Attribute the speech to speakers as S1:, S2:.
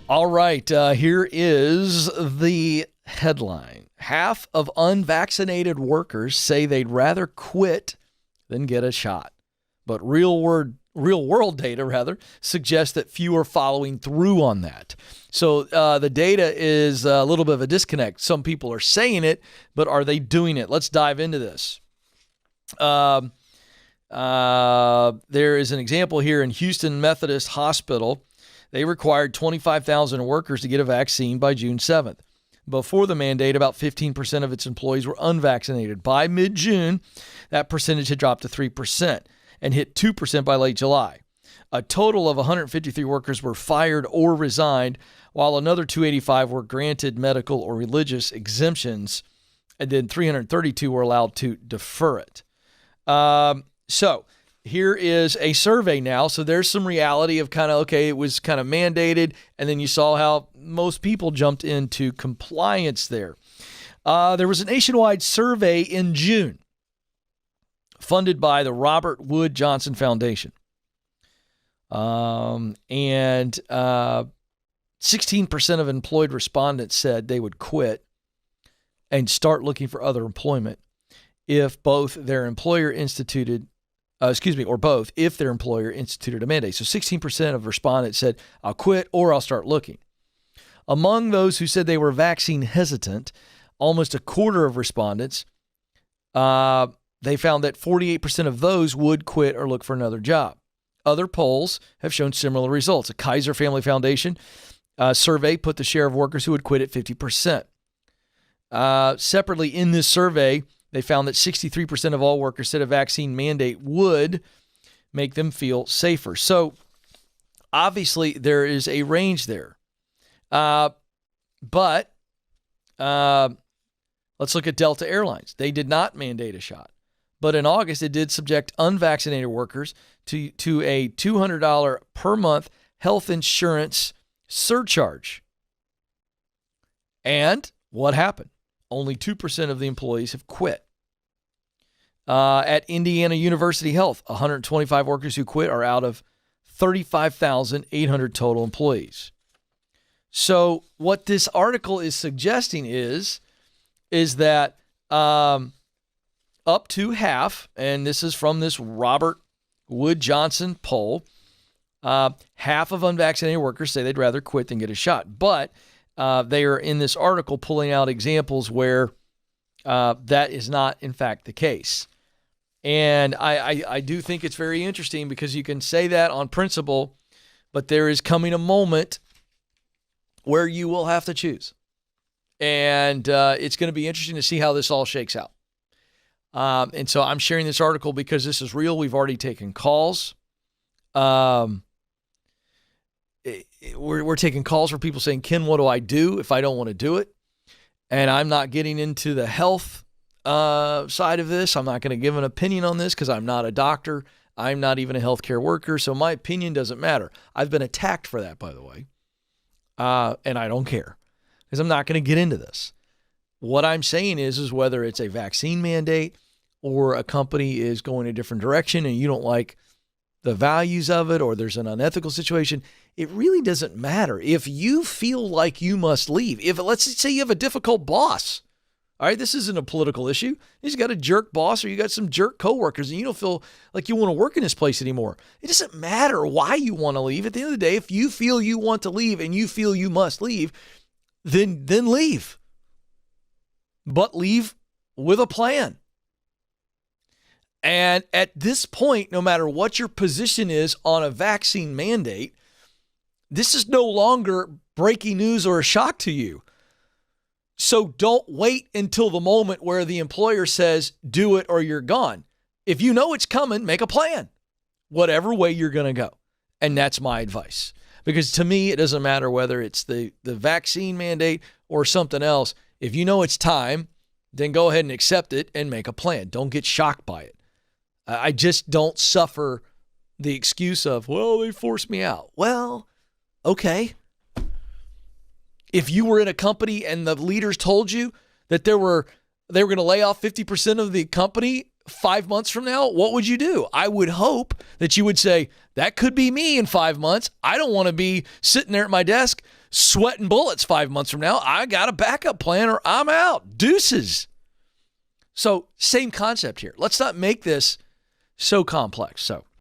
S1: All right, here is the headline. Half of unvaccinated workers say they'd rather quit than get a shot. But real world data suggests that few are following through on that. So the data is a little bit of a disconnect. Some people are saying it, but are they doing it? Let's dive into this. There is an example here in Houston Methodist Hospital. They required 25,000 workers to get a vaccine by June 7th. Before the mandate, about 15% of its employees were unvaccinated. By mid-June, that percentage had dropped to 3% and hit 2% by late July. A total of 153 workers were fired or resigned, while another 285 were granted medical or religious exemptions, and then 332 were allowed to defer it. So here is a survey now. So there's some reality of kind of, okay, it was kind of mandated, and then you saw how most people jumped into compliance there. There was a nationwide survey in June funded by the Robert Wood Johnson Foundation. And 16% of employed respondents said they would quit and start looking for other employment if both their employer instituted if their employer instituted a mandate. So 16% of respondents said, I'll quit or I'll start looking. Among those who said they were vaccine hesitant, almost a quarter of respondents, they found that 48% of those would quit or look for another job. Other polls have shown similar results. A Kaiser Family Foundation survey put the share of workers who would quit at 50%. Separately, in this survey, they found that 63% of all workers said a vaccine mandate would make them feel safer. So obviously there is a range there. But let's look at Delta Airlines. They did not mandate a shot. But in August, it did subject unvaccinated workers to a $200 per month health insurance surcharge. And what happened? Only 2% of the employees have quit. At Indiana University Health, 125 workers who quit are out of 35,800 total employees. So what this article is suggesting is that up to half, and this is from this Robert Wood Johnson poll, half of unvaccinated workers say they'd rather quit than get a shot. But they are in this article pulling out examples where that is not, in fact, the case. And I do think it's very interesting because you can say that on principle, but there is coming a moment where you will have to choose. And it's going to be interesting to see how this all shakes out. And so I'm sharing this article because this is real. We've already taken calls. We're taking calls for people saying, Ken, what do I do if I don't want to do it? And I'm not getting into the health side of this. I'm not going to give an opinion on this because I'm not a doctor. I'm not even a healthcare worker. So my opinion doesn't matter. I've been attacked for that, by the way. And I don't care because I'm not going to get into this. What I'm saying is whether it's a vaccine mandate or a company is going a different direction and you don't like the values of it, or there's an unethical situation, it really doesn't matter. If you feel like you must leave, if let's say you have a difficult boss, all right, this isn't a political issue. You got a jerk boss or you got some jerk coworkers and you don't feel like you want to work in this place anymore. It doesn't matter why you want to leave. At the end of the day, if you feel you want to leave and you feel you must leave, then leave. But leave with a plan. And at this point, no matter what your position is on a vaccine mandate, this is no longer breaking news or a shock to you. So don't wait until the moment where the employer says, do it or you're gone. If you know it's coming, make a plan, whatever way you're going to go. And that's my advice. Because to me, it doesn't matter whether it's the vaccine mandate or something else. If you know it's time, then go ahead and accept it and make a plan. Don't get shocked by it. I just don't suffer the excuse of, well, they forced me out. Well, okay. If you were in a company and the leaders told you that they were going to lay off 50% of the company 5 months from now, what would you do? I would hope that you would say, that could be me in 5 months. I don't want to be sitting there at my desk sweating bullets 5 months from now, I got a backup plan or I'm out. Deuces. So same concept here. Let's not make this so complex. So